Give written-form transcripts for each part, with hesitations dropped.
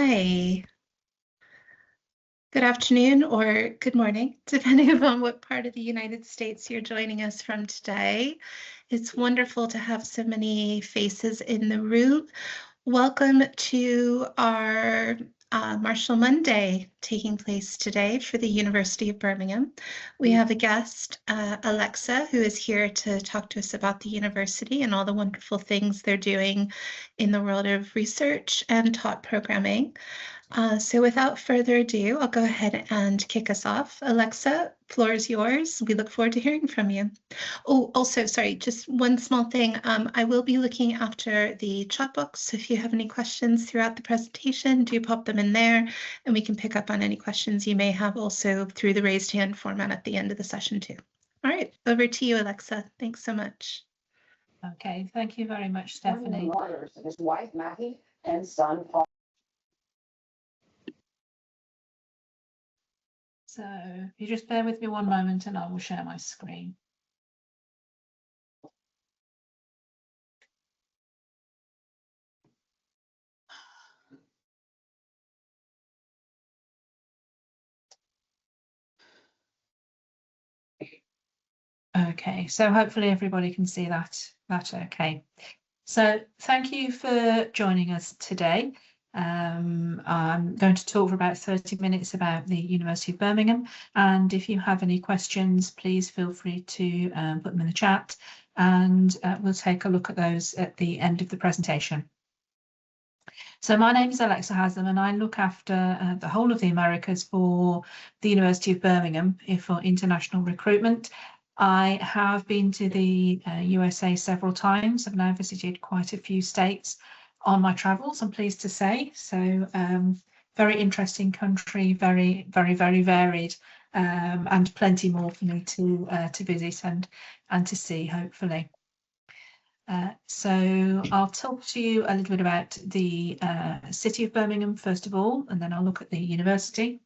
Hi. Good afternoon or good morning, depending upon what part of the United States you're joining us from today. It's wonderful to have so many faces in the room. Welcome to our Marshall Monday taking place today for the University of Birmingham. We have a guest, Alexa, who is here to talk to us about the university and all the wonderful things they're doing in the world of research and taught programming. So without further ado, I'll go ahead and kick us off. Alexa, floor is yours. We look forward to hearing from you. Oh, also, sorry, just one small thing. I will be looking after the chat box. So if you have any questions throughout the presentation, do pop them in there, and we can pick up on any questions you may have also through the raised hand format at the end of the session too. All right, over to you, Alexa. Thanks so much. Okay, thank you very much, Stephanie. His wife, Maggie, and son, Paul. So you just bear with me one moment and I will share my screen. Okay, so hopefully everybody can see that okay. So thank you for joining us today. I'm going to talk for about 30 minutes about the University of Birmingham, and if you have any questions, please feel free to put them in the chat, and we'll take a look at those at the end of the presentation. So my name is Alexa Haslam, and I look after the whole of the Americas for the University of Birmingham for international recruitment. I have been to the USA several times. I've now visited quite a few states on my travels, I'm pleased to say. So very interesting country, very varied, and plenty more for me to visit and to see, hopefully. So I'll talk to you a little bit about the city of Birmingham first of all, and then I'll look at the university.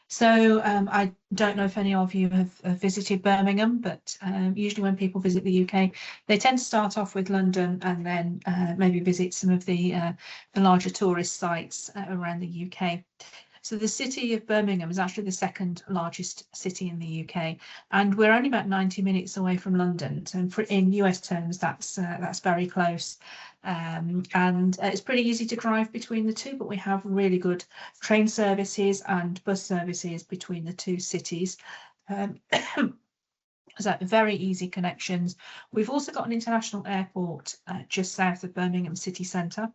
So I don't know if any of you have visited Birmingham, but usually when people visit the UK, they tend to start off with London and then maybe visit some of the larger tourist sites around the UK. So the city of Birmingham is actually the second largest city in the UK, and we're only about 90 minutes away from London. So in US terms, that's very close. And it's pretty easy to drive between the two, but we have really good train services and bus services between the two cities. So very easy connections. We've also got an international airport just south of Birmingham city centre.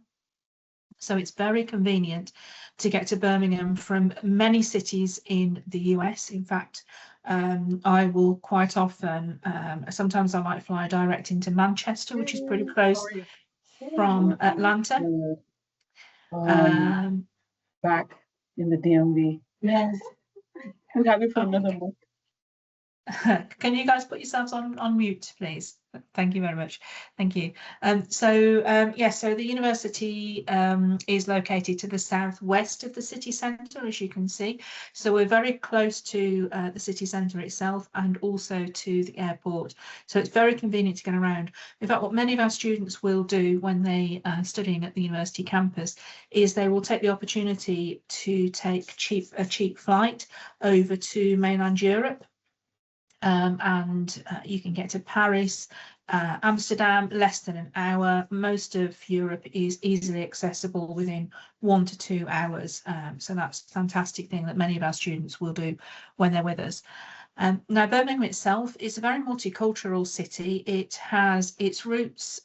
So it's very convenient to get to Birmingham from many cities in the US. In fact, I will quite often, sometimes I might fly direct into Manchester, which is pretty close from Atlanta. Back in the DMV. Yes. We got it for another month. Can you guys put yourselves on mute, please? Thank you very much. Thank you. So the university is located to the southwest of the city centre, as you can see. So we're very close to the city centre itself and also to the airport. So it's very convenient to get around. In fact, what many of our students will do when they are studying at the university campus is they will take the opportunity to take a cheap flight over to mainland Europe. And you can get to Paris, Amsterdam, less than an hour. Most of Europe is easily accessible within 1 to 2 hours. So that's a fantastic thing that many of our students will do when they're with us. Now, Birmingham itself is a very multicultural city. It has its roots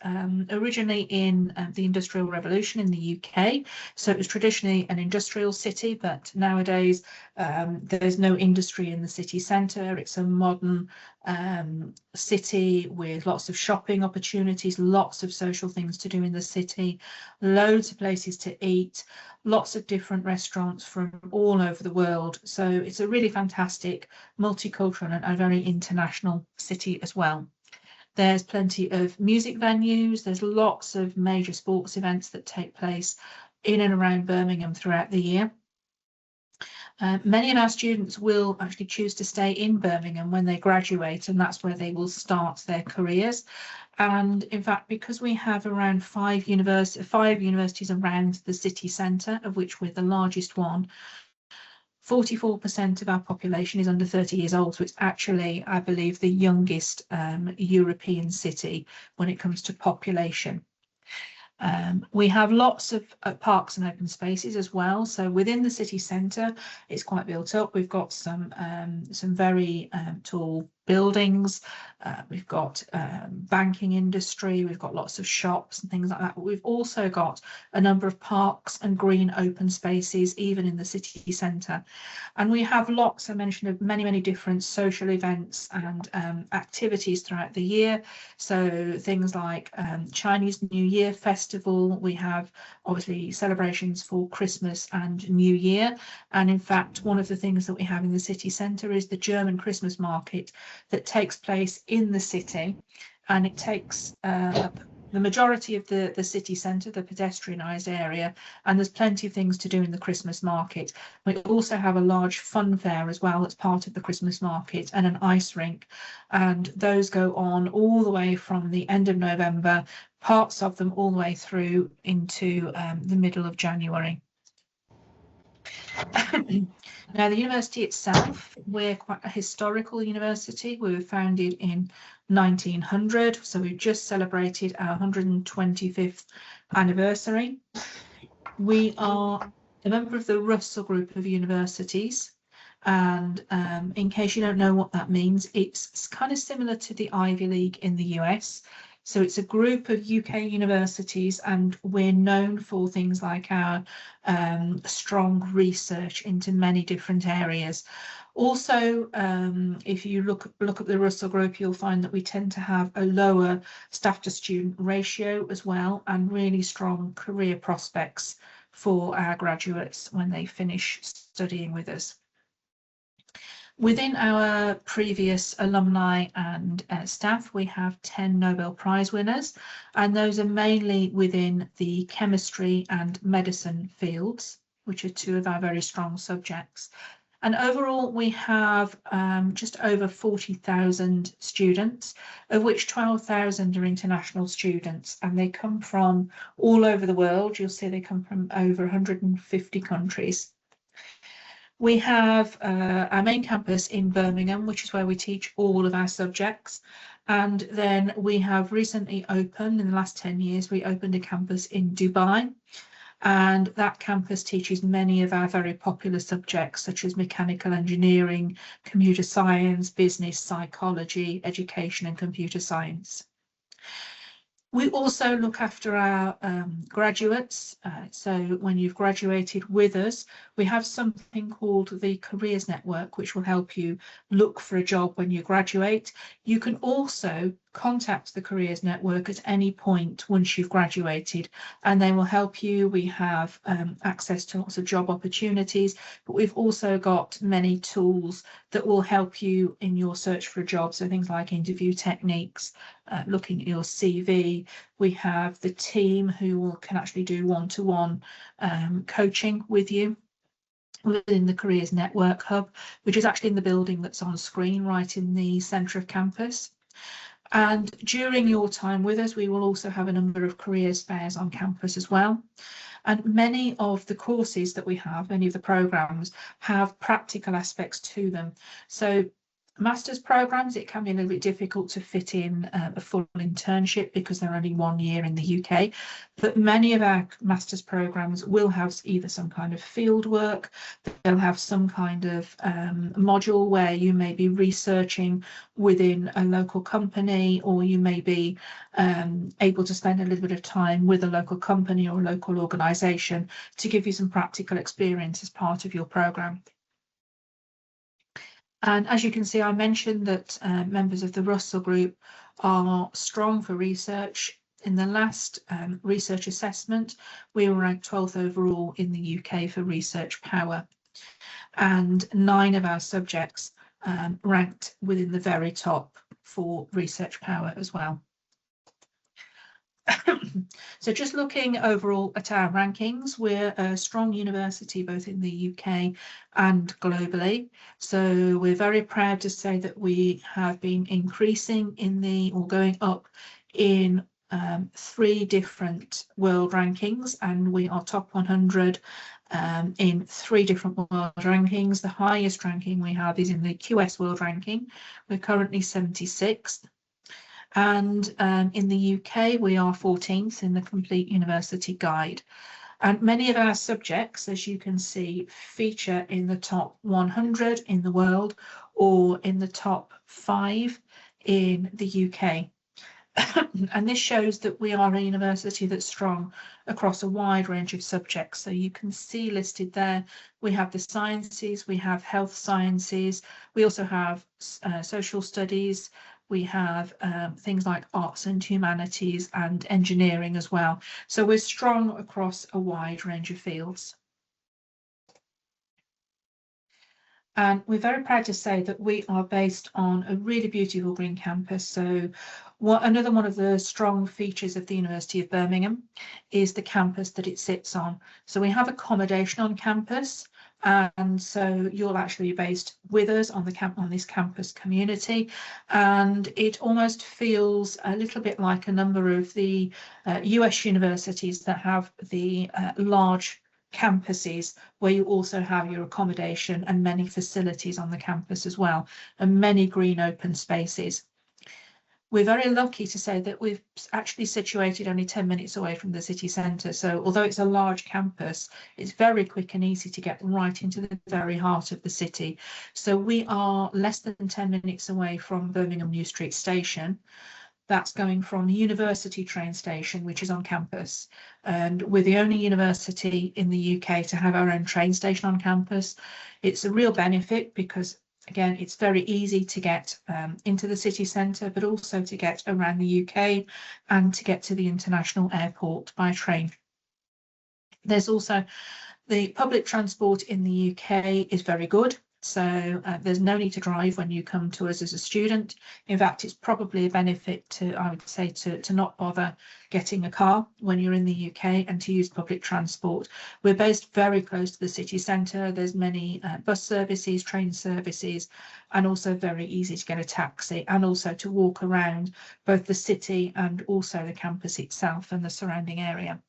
originally in the Industrial Revolution in the UK. So it was traditionally an industrial city, but nowadays there's no industry in the city centre. It's a modern city with lots of shopping opportunities, lots of social things to do in the city, loads of places to eat, lots of different restaurants from all over the world. So it's a really fantastic, multicultural and a very international city as well. There's plenty of music venues. There's lots of major sports events that take place in and around Birmingham throughout the year. Many of our students will actually choose to stay in Birmingham when they graduate, and that's where they will start their careers. And in fact, because we have around five universities around the city centre, of which we're the largest one, 44% of our population is under 30 years old. So it's actually, I believe, the youngest European city when it comes to population. We have lots of parks and open spaces as well. So within the city centre, it's quite built up. We've got some very tall buildings. We've got banking industry. We've got lots of shops and things like that. But we've also got a number of parks and green open spaces, even in the city centre. And we have lots, I mentioned, of many different social events and activities throughout the year. So things like Chinese New Year Festival. We have obviously celebrations for Christmas and New Year. And in fact, one of the things that we have in the city centre is the German Christmas market that takes place in the city. And it takes up the majority of the city centre, the pedestrianised area, and there's plenty of things to do in the Christmas market. We also have a large fun fair as well that's part of the Christmas market, and an ice rink, and those go on all the way from the end of November, parts of them all the way through into the middle of January. Now, the university itself, we're quite a historical university. We were founded in 1900, so we've just celebrated our 125th anniversary. We are a member of the Russell Group of universities, and in case you don't know what that means, it's kind of similar to the Ivy League in the US. So it's a group of UK universities, and we're known for things like our strong research into many different areas. Also, if you look at the Russell Group, you'll find that we tend to have a lower staff to student ratio as well, and really strong career prospects for our graduates when they finish studying with us. Within our previous alumni and staff, we have 10 Nobel Prize winners, and those are mainly within the chemistry and medicine fields, which are two of our very strong subjects. And overall, we have just over 40,000 students, of which 12,000 are international students, and they come from all over the world. You'll see they come from over 150 countries. We have our main campus in Birmingham, which is where we teach all of our subjects. And then we have recently opened, in the last 10 years, we opened a campus in Dubai. And that campus teaches many of our very popular subjects, such as mechanical engineering, computer science, business, psychology, education, and computer science. We also look after our graduates. So when you've graduated with us, we have something called the Careers Network, which will help you look for a job when you graduate. You can also contact the Careers Network at any point once you've graduated, and they will help you. We have access to lots of job opportunities, but we've also got many tools that will help you in your search for a job. So things like interview techniques, looking at your CV. We have the team who can actually do one-to-one coaching with you within the Careers Network Hub, which is actually in the building that's on screen right in the centre of campus. And during your time with us, we will also have a number of careers fairs on campus as well. And many of the courses that we have, many of the programmes, have practical aspects to them. So master's programmes, it can be a little bit difficult to fit in a full internship because they're only 1 year in the UK. But many of our master's programmes will have either some kind of field work, they'll have some kind of module where you may be researching within a local company, or you may be able to spend a little bit of time with a local company or a local organisation to give you some practical experience as part of your programme. And as you can see, I mentioned that members of the Russell Group are strong for research. In the last research assessment, we were ranked 12th overall in the UK for research power, and 9 of our subjects ranked within the very top for research power as well. So just looking overall at our rankings, we're a strong university both in the UK and globally. So we're very proud to say that we have been increasing in the, or going up in 3 different world rankings, and we are top 100 in 3 different world rankings. The highest ranking we have is in the QS world ranking. We're currently 76th. And in the UK, we are 14th in the Complete University Guide. And many of our subjects, as you can see, feature in the top 100 in the world or in the top 5 in the UK. And this shows that we are a university that's strong across a wide range of subjects. So you can see listed there, we have the sciences, we have health sciences, we also have social studies, we have things like arts and humanities and engineering as well. So we're strong across a wide range of fields. And we're very proud to say that we are based on a really beautiful green campus. So another one of the strong features of the University of Birmingham is the campus that it sits on. So we have accommodation on campus, and so you'll actually be based with us on this campus community, and it almost feels a little bit like a number of the US universities that have the large campuses where you also have your accommodation and many facilities on the campus as well, and many green open spaces. We're very lucky to say that we've actually situated only 10 minutes away from the city centre. So although it's a large campus, it's very quick and easy to get right into the very heart of the city. So we are less than 10 minutes away from Birmingham New Street Station. That's going from the University train station, which is on campus. And we're the only university in the UK to have our own train station on campus. It's a real benefit because, again, it's very easy to get into the city centre, but also to get around the UK and to get to the international airport by train. There's also the public transport in the UK is very good. So there's no need to drive when you come to us as a student. In fact, it's probably a benefit to, I would say, to not bother getting a car when you're in the UK and to use public transport. We're based very close to the city centre. There's many bus services, train services, and also very easy to get a taxi and also to walk around both the city and also the campus itself and the surrounding area.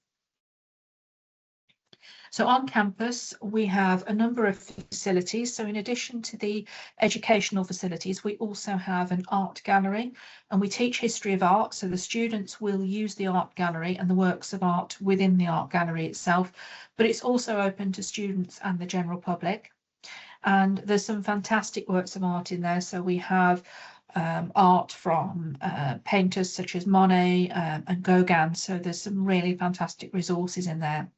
So on campus, we have a number of facilities. So in addition to the educational facilities, we also have an art gallery, and we teach history of art. So the students will use the art gallery and the works of art within the art gallery itself, but it's also open to students and the general public. And there's some fantastic works of art in there. So we have art from painters such as Monet and Gauguin. So there's some really fantastic resources in there.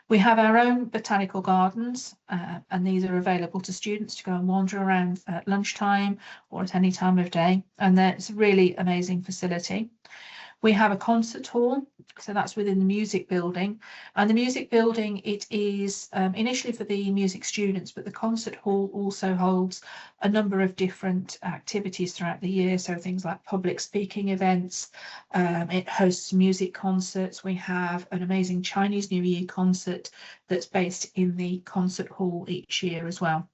We have our own botanical gardens, and these are available to students to go and wander around at lunchtime or at any time of day. And it's a really amazing facility. We have a concert hall, so that's within the music building. And the music building, it is initially for the music students, but the concert hall also holds a number of different activities throughout the year. So things like public speaking events, it hosts music concerts. We have an amazing Chinese New Year concert that's based in the concert hall each year as well.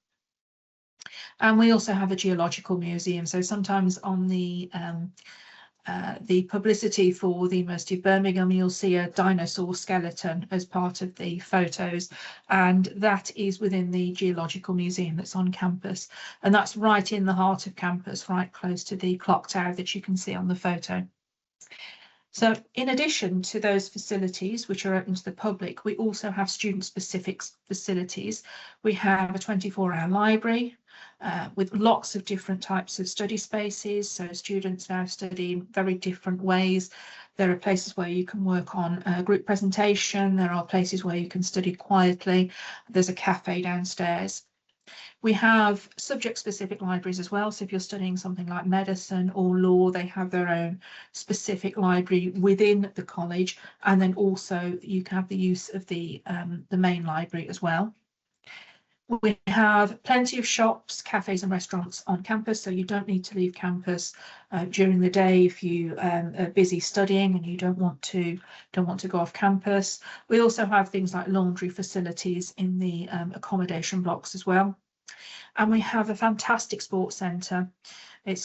And we also have a geological museum. So sometimes on the publicity for the University of Birmingham, you'll see a dinosaur skeleton as part of the photos, and that is within the Geological Museum that's on campus, and that's right in the heart of campus, right close to the clock tower that you can see on the photo. So in addition to those facilities which are open to the public, we also have student-specific facilities. We have a 24-hour library with lots of different types of study spaces. So students now study in very different ways. There are places where you can work on a group presentation. There are places where you can study quietly. There's a cafe downstairs. We have subject-specific libraries as well. So if you're studying something like medicine or law, they have their own specific library within the college. And then also you can have the use of the main library as well. We have plenty of shops, cafes and restaurants on campus, so you don't need to leave campus during the day if you are busy studying and you don't want to go off campus. We also have things like laundry facilities in the accommodation blocks as well. And we have a fantastic sports centre.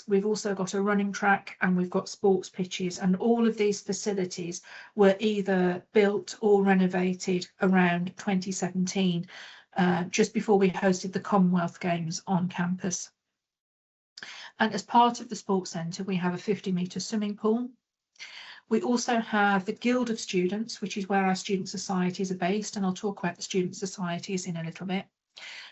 We've also got a running track, and we've got sports pitches, and all of these facilities were either built or renovated around 2017, just before we hosted the Commonwealth Games on campus. And as part of the sports centre, we have a 50-metre swimming pool. We also have the Guild of Students, which is where our student societies are based, and I'll talk about the student societies in a little bit.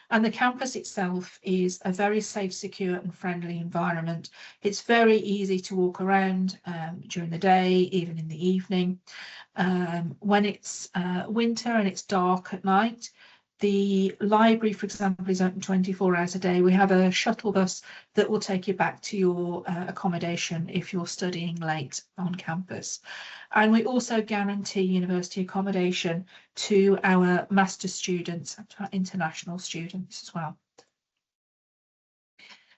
And the campus itself is a very safe, secure and friendly environment. It's very easy to walk around during the day, even in the evening. When it's winter and it's dark at night, the library, for example, is open 24 hours a day. We have a shuttle bus that will take you back to your accommodation if you're studying late on campus. And we also guarantee university accommodation to our master's students and to our international students as well.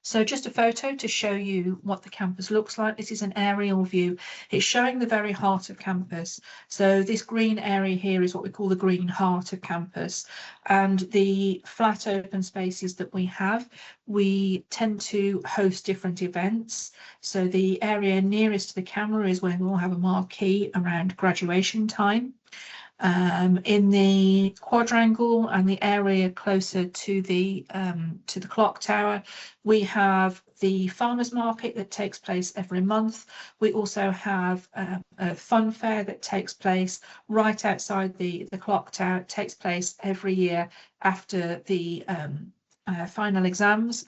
So just a photo to show you what the campus looks like. This is an aerial view. It's showing the very heart of campus. So this green area here is what we call the green heart of campus. And the flat open spaces that we have, we tend to host different events. So the area nearest to the camera is where we'll have a marquee around graduation time. In the quadrangle and the area closer to the clock tower, we have the farmers market that takes place every month. We also have a fun fair that takes place right outside the clock tower. It takes place every year after the final exams.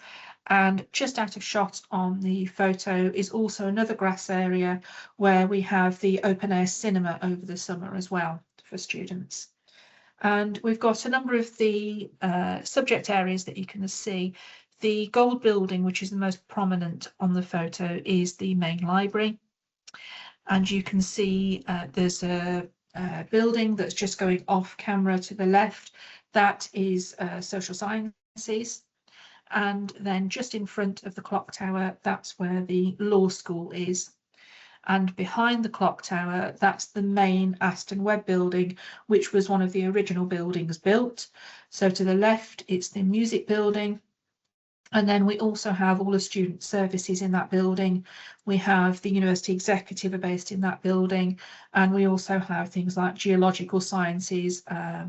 And just out of shot on the photo is also another grass area where we have the open air cinema over the summer as well for students. And we've got a number of the subject areas that you can see. The gold building, which is the most prominent on the photo, is the main library. And you can see there's a building that's just going off camera to the left. That is social sciences. And then just in front of the clock tower, that's where the law school is. And behind the clock tower, that's the main Aston Webb building, which was one of the original buildings built. So to the left, it's the music building. And then we also have all the student services in that building. We have the university executive are based in that building. And we also have things like geological sciences are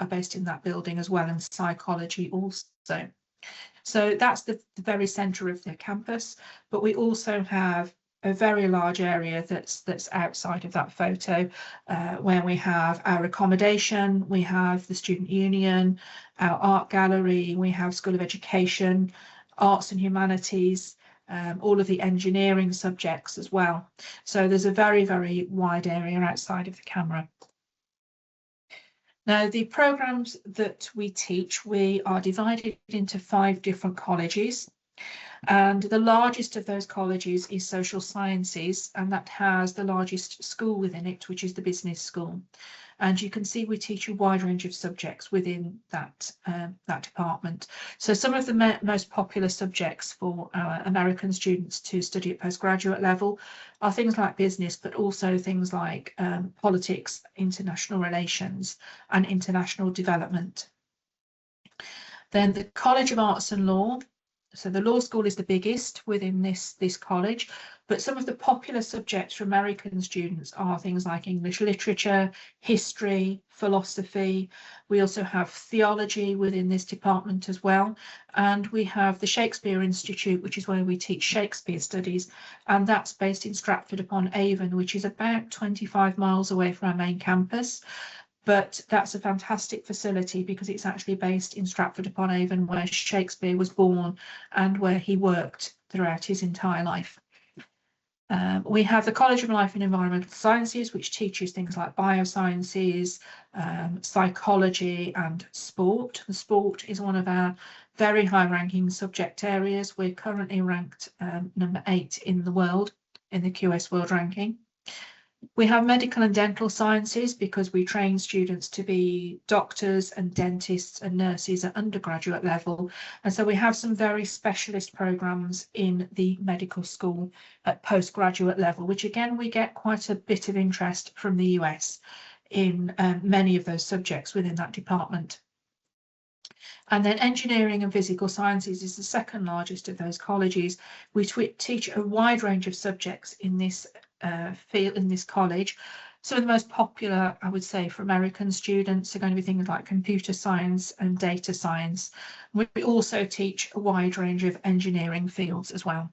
based in that building as well, and psychology also. So that's the very centre of the campus, but we also have a very large area that's outside of that photo, where we have our accommodation, we have the student union, our art gallery, we have School of Education, Arts and Humanities, all of the engineering subjects as well. So there's a very, very wide area outside of the camera. Now, the programmes that we teach, we are divided into 5 different colleges. And the largest of those colleges is social sciences, and that has the largest school within it, which is the business school. And you can see we teach a wide range of subjects within that department. So some of the most popular subjects for our American students to study at postgraduate level are things like business, but also things like politics, international relations, and international development. Then the College of Arts and Law. So the law school is the biggest within this college, but some of the popular subjects for American students are things like English literature, history, philosophy. We also have theology within this department as well. And we have the Shakespeare Institute, which is where we teach Shakespeare studies. And that's based in Stratford-upon-Avon, which is about 25 miles away from our main campus. But that's a fantastic facility because it's actually based in Stratford-upon-Avon, where Shakespeare was born and where he worked throughout his entire life. We have the College of Life and Environmental Sciences, which teaches things like biosciences, psychology and sport. The sport is one of our very high-ranking subject areas. We're currently ranked number 8 in the world in the QS World Ranking. We have medical and dental sciences because we train students to be doctors and dentists and nurses at undergraduate level. And so we have some very specialist programs in the medical school at postgraduate level, which again, we get quite a bit of interest from the US in many of those subjects within that department. And then engineering and physical sciences is the second largest of those colleges. We teach a wide range of subjects in this field, in this college. Some of the most popular, I would say, for American students are going to be things like computer science and data science. We also teach a wide range of engineering fields as well.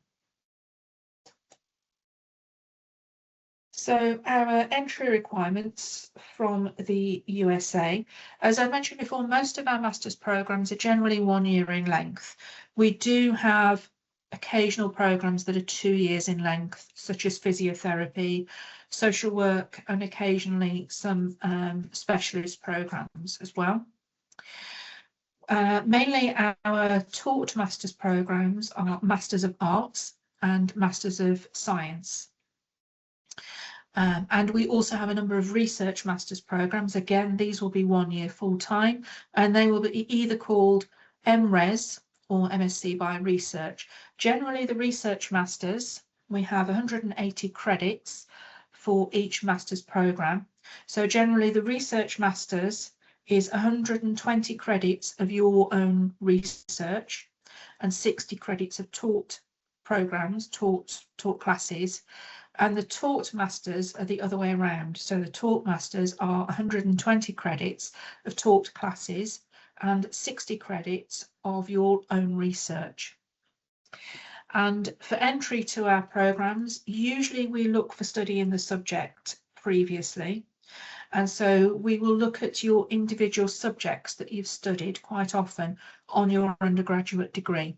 So our entry requirements from the USA, as I mentioned before, most of our master's programs are generally 1 year in length. We do have occasional programs that are 2 years in length, such as physiotherapy, social work, and occasionally some specialist programs as well. Mainly our taught master's programs are Masters of Arts and Masters of Science. And we also have a number of research master's programs. Again, these will be 1 year full time, and they will be either called MRes or MSc by research. Generally, the research masters, we have 180 credits for each master's program. So generally, the research masters is 120 credits of your own research and 60 credits of taught programs, taught classes. And the taught masters are the other way around. So the taught masters are 120 credits of taught classes and 60 credits of your own research. And for entry to our programs, usually we look for studying the subject previously. And so we will look at your individual subjects that you've studied quite often on your undergraduate degree.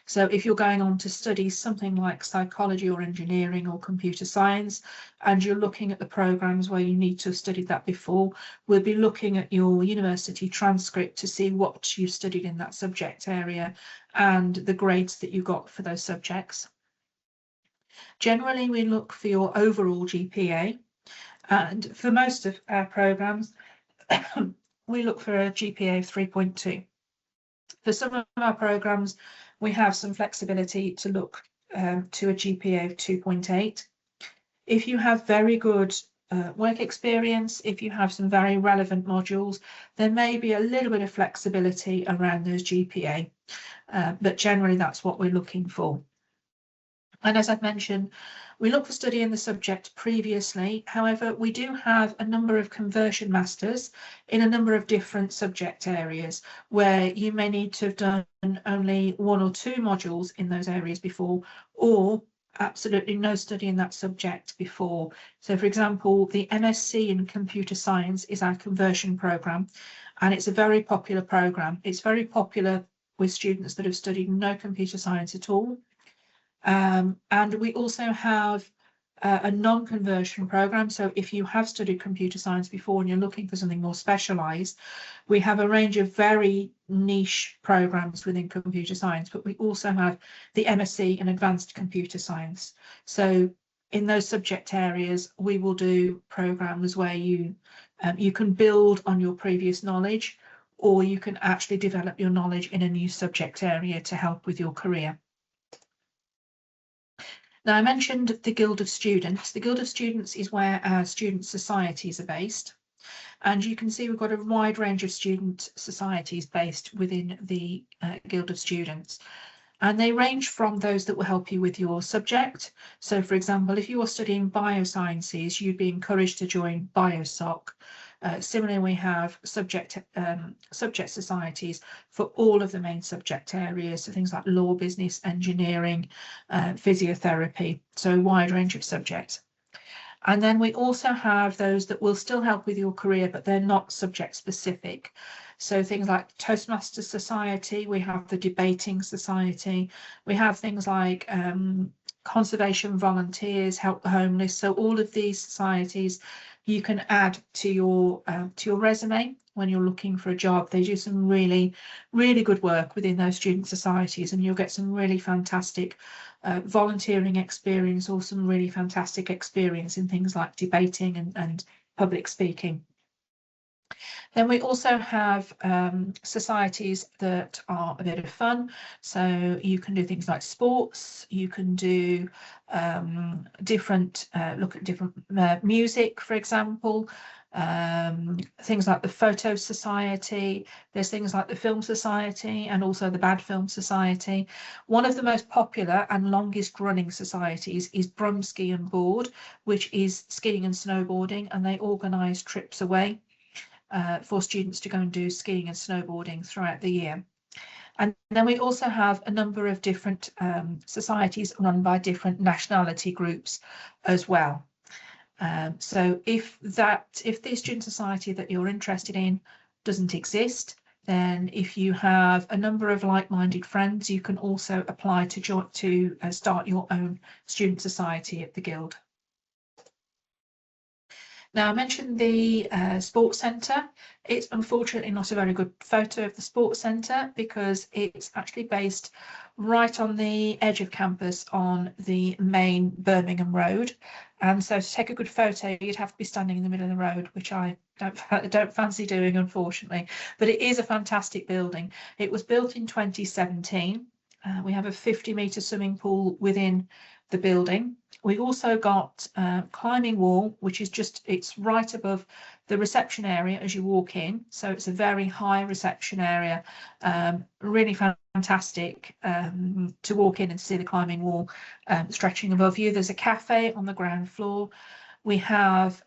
So if you're going on to study something like psychology or engineering or computer science, and you're looking at the programs where you need to have studied that before, we'll be looking at your university transcript to see what you've studied in that subject area and the grades that you got for those subjects. Generally, we look for your overall GPA, and for most of our programs, we look for a GPA of 3.2. For some of our programs, we have some flexibility to look to a GPA of 2.8. If you have very good work experience, if you have some very relevant modules, there may be a little bit of flexibility around those GPA, but generally that's what we're looking for. And as I've mentioned, we look for studying the subject previously. However, we do have a number of conversion masters in a number of different subject areas where you may need to have done only 1 or 2 modules in those areas before, or absolutely no study in that subject before. So for example, the MSc in computer science is our conversion program, and it's a very popular program. It's very popular with students that have studied no computer science at all. And we also have a non-conversion program. So if you have studied computer science before and you're looking for something more specialized, we have a range of very niche programs within computer science, but we also have the MSc in advanced computer science. So in those subject areas, we will do programs where you can build on your previous knowledge, or you can actually develop your knowledge in a new subject area to help with your career. Now, I mentioned the Guild of Students. The Guild of Students is where our student societies are based. And you can see we've got a wide range of student societies based within the Guild of Students. And they range from those that will help you with your subject. So, for example, if you are studying biosciences, you'd be encouraged to join BioSoc. Similarly, we have subject societies for all of the main subject areas, so things like law, business, engineering, physiotherapy, so a wide range of subjects. And then we also have those that will still help with your career, but they're not subject specific. So things like Toastmasters Society, we have the Debating Society, we have things like conservation volunteers, help the homeless. So all of these societies you can add to your resume when you're looking for a job. They do some really, really good work within those student societies, and you'll get some really fantastic volunteering experience, or some really fantastic experience in things like debating and public speaking. Then we also have societies that are a bit of fun. So you can do things like sports, you can do look at different music, for example. things like the Photo Society, there's things like the Film Society and also the Bad Film Society. One of the most popular and longest running societies is Brum Ski and Board, which is skiing and snowboarding, and they organise trips away for students to go and do skiing and snowboarding throughout the year. And then we also have a number of different societies run by different nationality groups as well. So if the student society that you're interested in doesn't exist, then if you have a number of like-minded friends, you can also apply to start your own student society at the Guild. Now, I mentioned the sports centre. It's unfortunately not a very good photo of the sports centre because it's actually based right on the edge of campus on the main Birmingham road. And so to take a good photo, you'd have to be standing in the middle of the road, which I don't fancy doing, unfortunately. But it is a fantastic building. It was built in 2017. We have a 50-metre swimming pool within the building. We've also got climbing wall, which is it's right above the reception area as you walk in. So it's a very high reception area, really fantastic to walk in and see the climbing wall stretching above you. There's a cafe on the ground floor. We have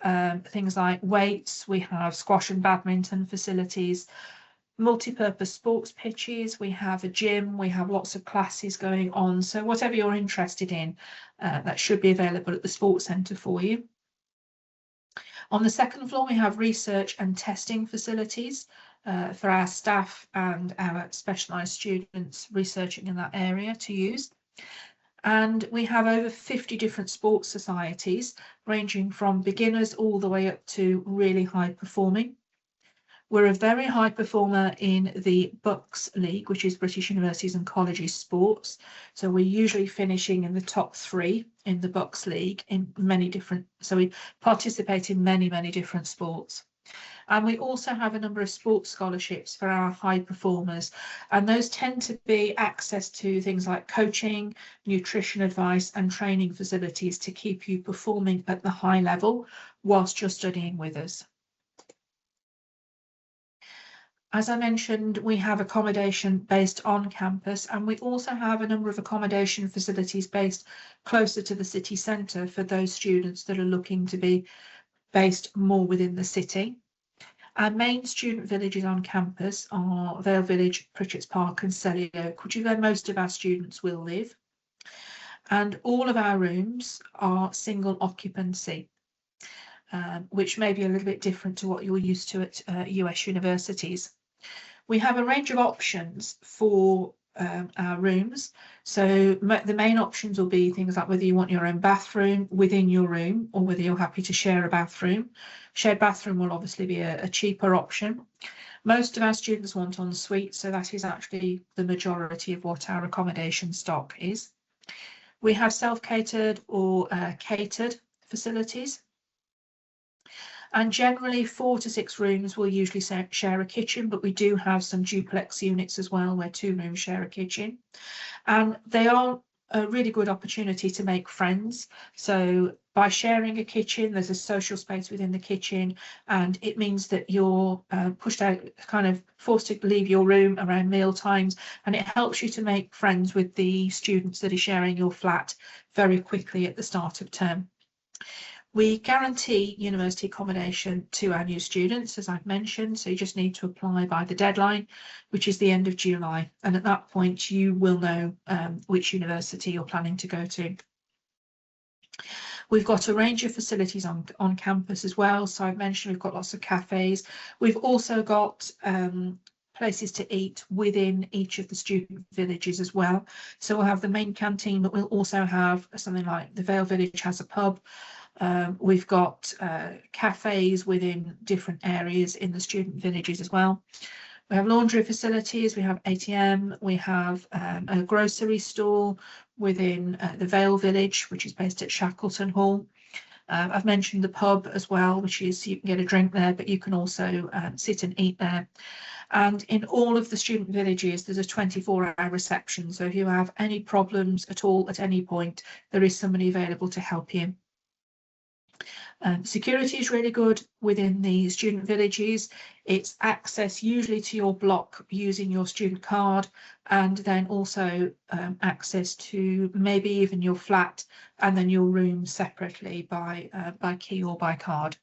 things like weights, we have squash and badminton facilities, multi-purpose sports pitches, we have a gym, we have lots of classes going on. So whatever you're interested in, that should be available at the sports centre for you. On the second floor, we have research and testing facilities for our staff and our specialised students researching in that area to use. And we have over 50 different sports societies, ranging from beginners all the way up to really high performing. We're a very high performer in the BUCS League, which is British Universities and Colleges Sports. So we're usually finishing in the top 3 in the BUCS League in many different, so we participate in many different sports. And we also have a number of sports scholarships for our high performers. And those tend to be access to things like coaching, nutrition advice and training facilities to keep you performing at the high level whilst you're studying with us. As I mentioned, we have accommodation based on campus, and we also have a number of accommodation facilities based closer to the city centre for those students that are looking to be based more within the city. Our main student villages on campus are Vale Village, Pritchett's Park and Selly Oak, which is where most of our students will live. And all of our rooms are single occupancy, which may be a little bit different to what you're used to at US universities. We have a range of options for our rooms. So the main options will be things like whether you want your own bathroom within your room or whether you're happy to share a bathroom. Shared bathroom will obviously be a cheaper option. Most of our students want en suite, so that is actually the majority of what our accommodation stock is. We have self-catered or catered facilities. And generally 4 to 6 rooms will usually share a kitchen, but we do have some duplex units as well where 2 rooms share a kitchen. And they are a really good opportunity to make friends. So by sharing a kitchen, there's a social space within the kitchen, and it means that you're pushed out, kind of forced to leave your room around meal times, and it helps you to make friends with the students that are sharing your flat very quickly at the start of term. We guarantee university accommodation to our new students, as I've mentioned, so you just need to apply by the deadline, which is the end of July. And at that point, you will know which university you're planning to go to. We've got a range of facilities on campus as well. So I've mentioned we've got lots of cafes. We've also got places to eat within each of the student villages as well. So we'll have the main canteen, but we'll also have something like the Vale Village has a pub. We've got cafes within different areas in the student villages as well. We have laundry facilities, we have ATM, we have a grocery store within the Vale Village, which is based at Shackleton Hall. I've mentioned the pub as well, which is you can get a drink there, but you can also sit and eat there. And in all of the student villages, there's a 24-hour reception. So if you have any problems at all at any point, there is somebody available to help you. Security is really good within the student villages. It's access usually to your block using your student card, and then also access to maybe even your flat and then your room separately by key or by card.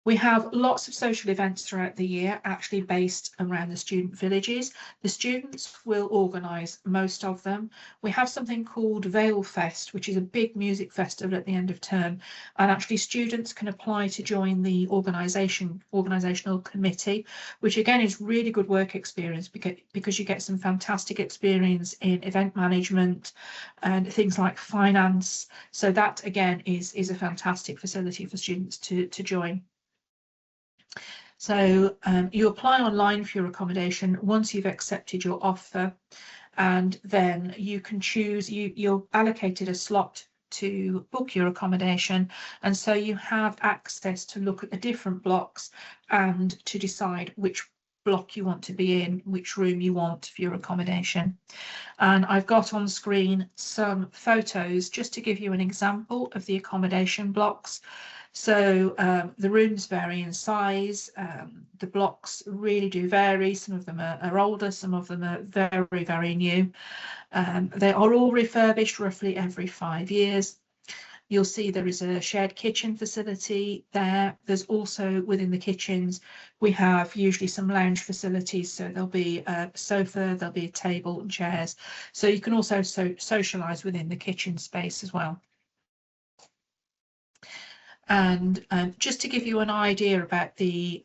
We have lots of social events throughout the year, actually based around the student villages. The students will organise most of them. We have something called Vale Fest, which is a big music festival at the end of term, and actually students can apply to join the organisational committee, which again is really good work experience because you get some fantastic experience in event management and things like finance. So that again is a fantastic facility for students to join. So you apply online for your accommodation once you've accepted your offer, and then you can choose, you're allocated a slot to book your accommodation, and so you have access to look at the different blocks and to decide which block you want to be in, which room you want for your accommodation. And I've got on screen some photos just to give you an example of the accommodation blocks. So the rooms vary in size, the blocks really do vary. Some of them are older, some of them are very, very new. They are all refurbished roughly every 5 years. You'll see there is a shared kitchen facility there. There's also within the kitchens, we have usually some lounge facilities. So there'll be a sofa, there'll be a table and chairs. So you can also socialise within the kitchen space as well. And just to give you an idea about the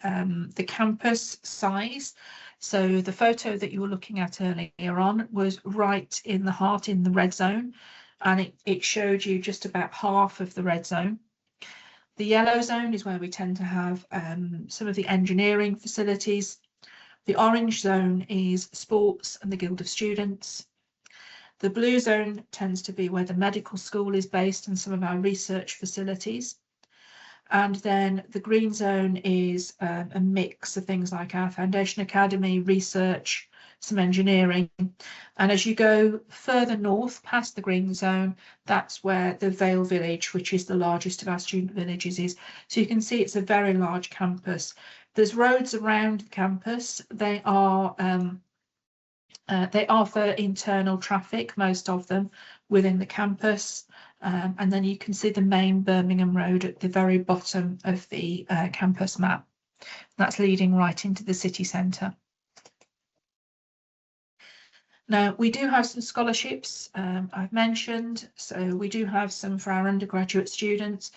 campus size, so the photo that you were looking at earlier on was right in the heart, in the red zone, and it showed you just about half of the red zone. The yellow zone is where we tend to have some of the engineering facilities. The orange zone is sports and the Guild of Students. The blue zone tends to be where the medical school is based and some of our research facilities. And then the green zone is a mix of things like our Foundation Academy, research, some engineering. And as you go further north past the green zone, that's where the Vale Village, which is the largest of our student villages, is. So you can see it's a very large campus. There's roads around the campus. They are for internal traffic, most of them within the campus. And then you can see the main Birmingham Road at the very bottom of the campus map. That's leading right into the city centre. Now, we do have some scholarships I've mentioned. So we do have some for our undergraduate students.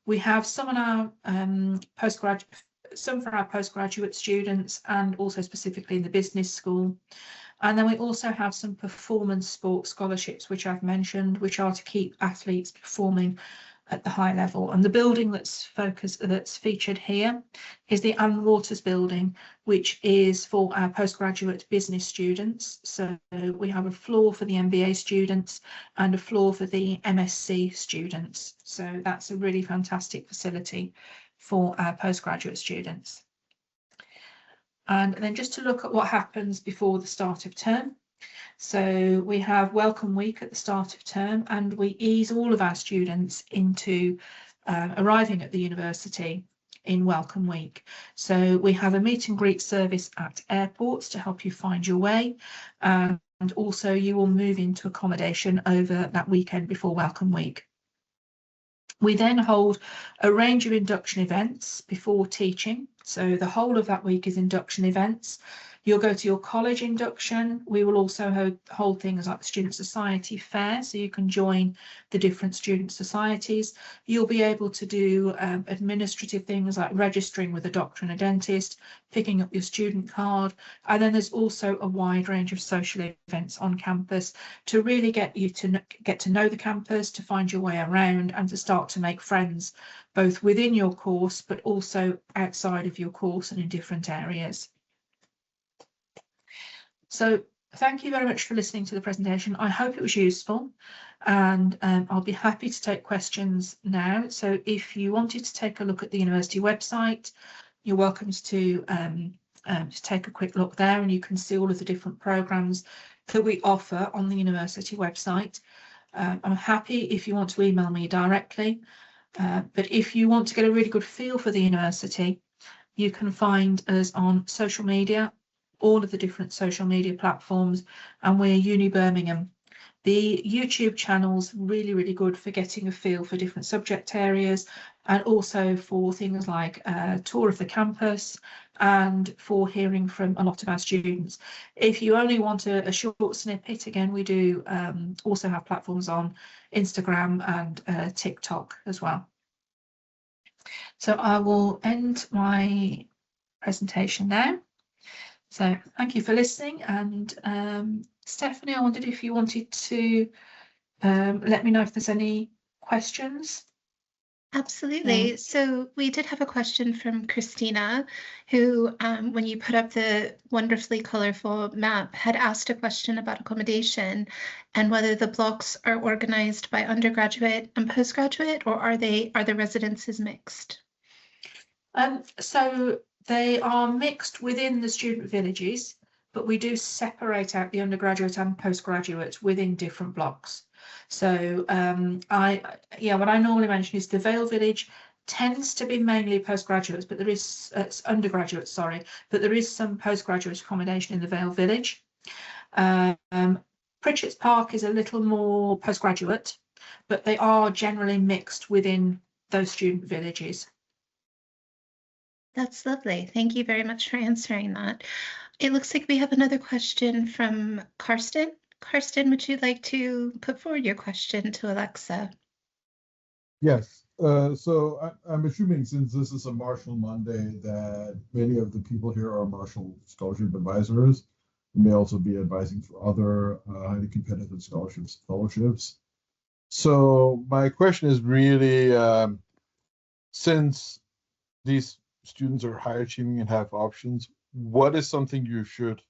We have some on our some for our postgraduate students, and also specifically in the business school. And then we also have some performance sports scholarships, which I've mentioned, which are to keep athletes performing at the high level. And the building that's featured here is the Anne Waters building, which is for our postgraduate business students. So we have a floor for the MBA students and a floor for the MSc students. So that's a really fantastic facility for our postgraduate students. And then just to look at what happens before the start of term. So we have Welcome Week at the start of term, and we ease all of our students into arriving at the university in Welcome Week. So we have a meet and greet service at airports to help you find your way. And also you will move into accommodation over that weekend before Welcome Week. We then hold a range of induction events before teaching. So the whole of that week is induction events. You'll go to your college induction. We will also hold things like the Student Society Fair, so you can join the different student societies. You'll be able to do administrative things like registering with a doctor and a dentist, picking up your student card, and then there's also a wide range of social events on campus to really get you to get to know the campus, to find your way around, and to start to make friends, both within your course, but also outside of your course and in different areas. So thank you very much for listening to the presentation. I hope it was useful, and I'll be happy to take questions now. So if you wanted to take a look at the university website, you're welcome to take a quick look there, and you can see all of the different programmes that we offer on the university website. I'm happy if you want to email me directly. But if you want to get a really good feel for the university, you can find us on social media, all of the different social media platforms, and we're Uni Birmingham. The YouTube channel's really, really good for getting a feel for different subject areas, and also for things like a tour of the campus and for hearing from a lot of our students. If you only want a short snippet, again, we do also have platforms on Instagram and TikTok as well. So I will end my presentation now. So thank you for listening, and Stephanie, I wondered if you wanted to let me know if there's any questions. Absolutely. So we did have a question from Christina, who, when you put up the wonderfully colorful map, had asked a question about accommodation and whether the blocks are organized by undergraduate and postgraduate, or are the residences mixed? So they are mixed within the student villages, but we do separate out the undergraduate and postgraduate within different blocks. So what I normally mention is the Vale Village tends to be mainly postgraduates, but there is undergraduates, sorry, but there is some postgraduate accommodation in the Vale Village. Pritchett's Park is a little more postgraduate, but they are generally mixed within those student villages. That's lovely. Thank you very much for answering that. It looks like we have another question from Karsten. Karsten, would you like to put forward your question to Alexa? Yes. So I'm assuming, since this is a Marshall Monday, that many of the people here are Marshall Scholarship Advisors and may also be advising for other highly competitive scholarships, fellowships. So my question is really, since these students are high achieving and have options, what is something you should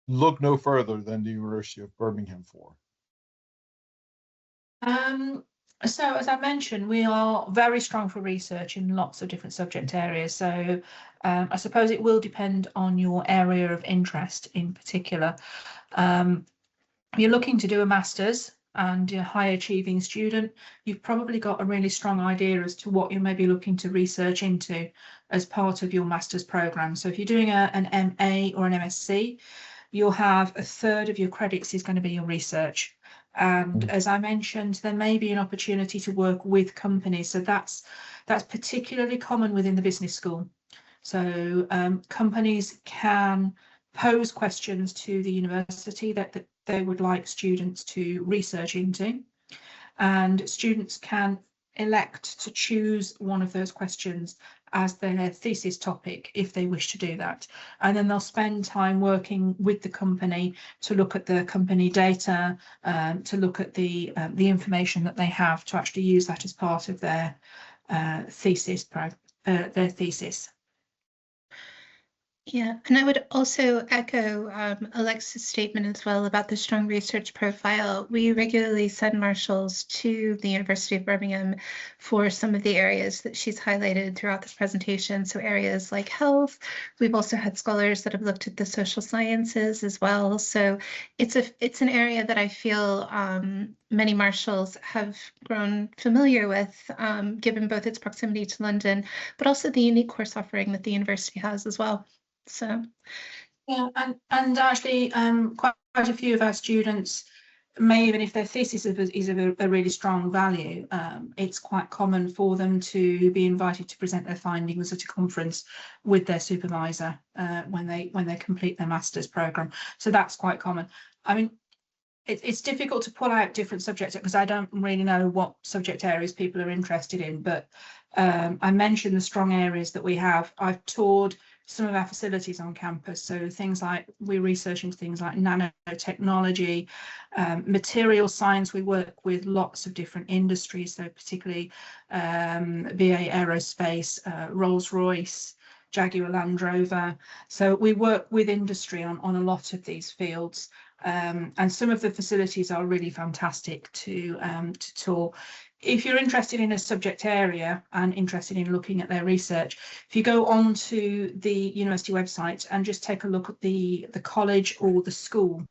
look no further than the University of Birmingham for? So as I mentioned, we are very strong for research in lots of different subject areas. So I suppose it will depend on your area of interest in particular. You're looking to do a master's and you're a high achieving student, you've probably got a really strong idea as to what you may be looking to research into as part of your master's program. So if you're doing an MA or an MSc, you'll have a third of your credits is going to be your research. And as I mentioned, there may be an opportunity to work with companies. So that's particularly common within the business school. So companies can pose questions to the university that they would like students to research into, and students can elect to choose one of those questions as their thesis topic if they wish to do that, and then they'll spend time working with the company to look at the company data, to look at the information that they have to actually use that as part of their thesis. Yeah, and I would also echo Alexa's statement as well about the strong research profile. We regularly send marshals to the University of Birmingham for some of the areas that she's highlighted throughout this presentation. So areas like health. We've also had scholars that have looked at the social sciences as well. So it's an area that I feel many marshals have grown familiar with, given both its proximity to London, but also the unique course offering that the university has as well. So yeah, and actually quite a few of our students may, even if their thesis is of a really strong value, it's quite common for them to be invited to present their findings at a conference with their supervisor when they complete their master's program. So that's quite common. I mean, it's difficult to pull out different subjects because I don't really know what subject areas people are interested in, but I mentioned the strong areas that we have. I've toured some of our facilities on campus, so things like we research into things like nanotechnology, material science. We work with lots of different industries, so particularly BA Aerospace, Rolls-Royce, Jaguar Land Rover. So we work with industry on a lot of these fields, and some of the facilities are really fantastic to tour. If you're interested in a subject area and interested in looking at their research, if you go on to the university website and just take a look at the college or the school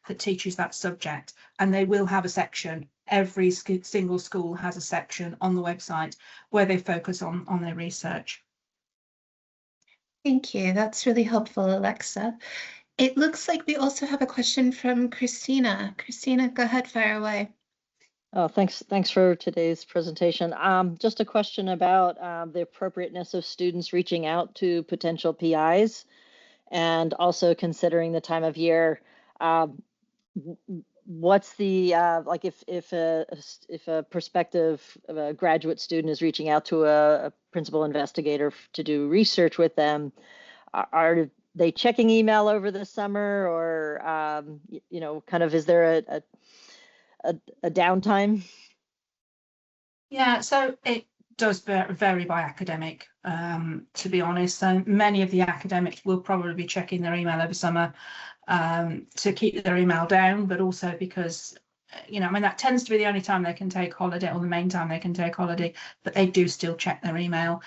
that teaches that subject, and they will have a section every single school has a section on the website where they focus on their research. Thank you. That's really helpful, Alexa. It looks like we also have a question from Christina. Christina, go ahead, fire away. Oh, thanks for today's presentation. Just a question about the appropriateness of students reaching out to potential PIs, and also considering the time of year. What's the like if a prospective graduate student is reaching out to a principal investigator to do research with them, are they checking email over the summer, or you know, kind of, is there a downtime? Yeah, so it does vary by academic, to be honest. So many of the academics will probably be checking their email over summer to keep their email down, but also because, you know, I mean, that tends to be the only time they can take holiday, or the main time they can take holiday, but they do still check their email.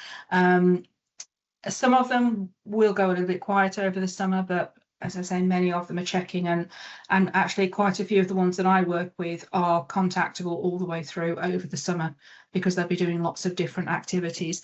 Some of them will go a little bit quieter over the summer, but as I say, many of them are checking, and actually quite a few of the ones that I work with are contactable all the way through over the summer, because they'll be doing lots of different activities.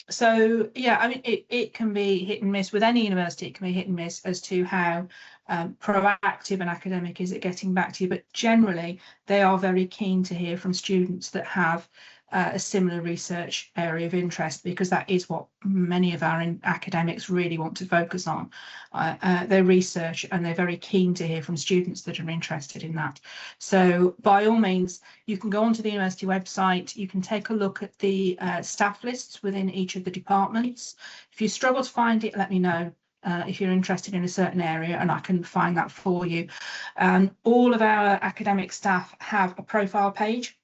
So yeah, I mean, it can be hit and miss with any university. It can be hit and miss as to how proactive and academic is at getting back to you, but generally they are very keen to hear from students that have a similar research area of interest, because that is what many of our academics really want to focus on, their research, and they're very keen to hear from students that are interested in that. So by all means, you can go onto the university website, you can take a look at the staff lists within each of the departments. If you struggle to find it, let me know. If you're interested in a certain area, and I can find that for you. All of our academic staff have a profile page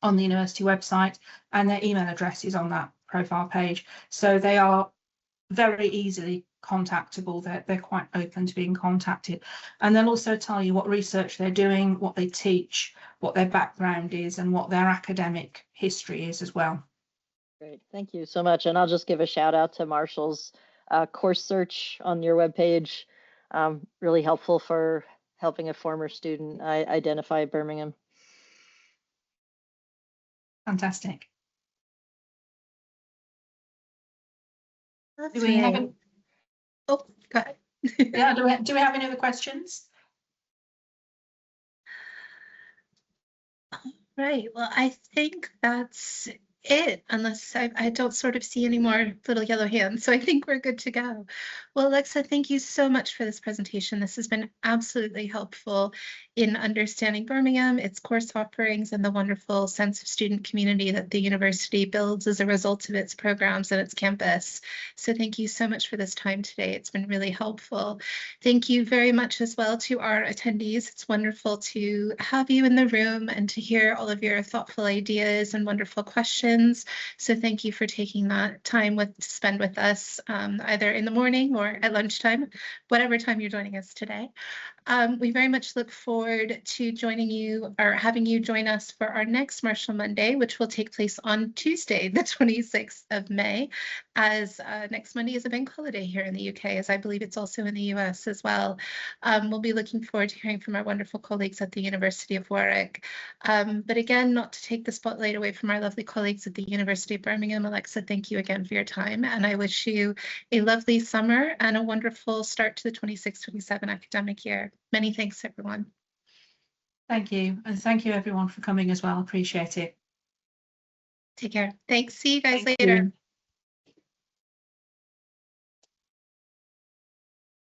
on the university website, and their email address is on that profile page, so they are very easily contactable. They're quite open to being contacted, and they'll also tell you what research they're doing, what they teach, what their background is, and what their academic history is as well. Great, thank you so much. And I'll just give a shout out to Marshall's course search on your webpage. Really helpful for helping a former student identify Birmingham. Fantastic. That's Do we have right. any, Oh, go ahead. yeah, do we have any other questions? Right. Well, I think that's it, unless I don't sort of see any more little yellow hands. So I think we're good to go. Well, Alexa, thank you so much for this presentation. This has been absolutely helpful in understanding Birmingham, its course offerings, and the wonderful sense of student community that the university builds as a result of its programs and its campus. So thank you so much for this time today. It's been really helpful. Thank you very much as well to our attendees. It's wonderful to have you in the room and to hear all of your thoughtful ideas and wonderful questions. So thank you for taking that time to spend with us, either in the morning or at lunchtime, whatever time you're joining us today. We very much look forward to joining you, or having you join us for our next Marshall Monday, which will take place on Tuesday, the 26th of May, as next Monday is a bank holiday here in the UK, as I believe it's also in the US as well. We'll be looking forward to hearing from our wonderful colleagues at the University of Warwick. But again, not to take the spotlight away from our lovely colleagues at the University of Birmingham, Alexa, thank you again for your time, and I wish you a lovely summer and a wonderful start to the 26-27 academic year. Many thanks, everyone. Thank you, and thank you everyone for coming as well. Appreciate it. Take care. Thanks. See you guys Thank later. you.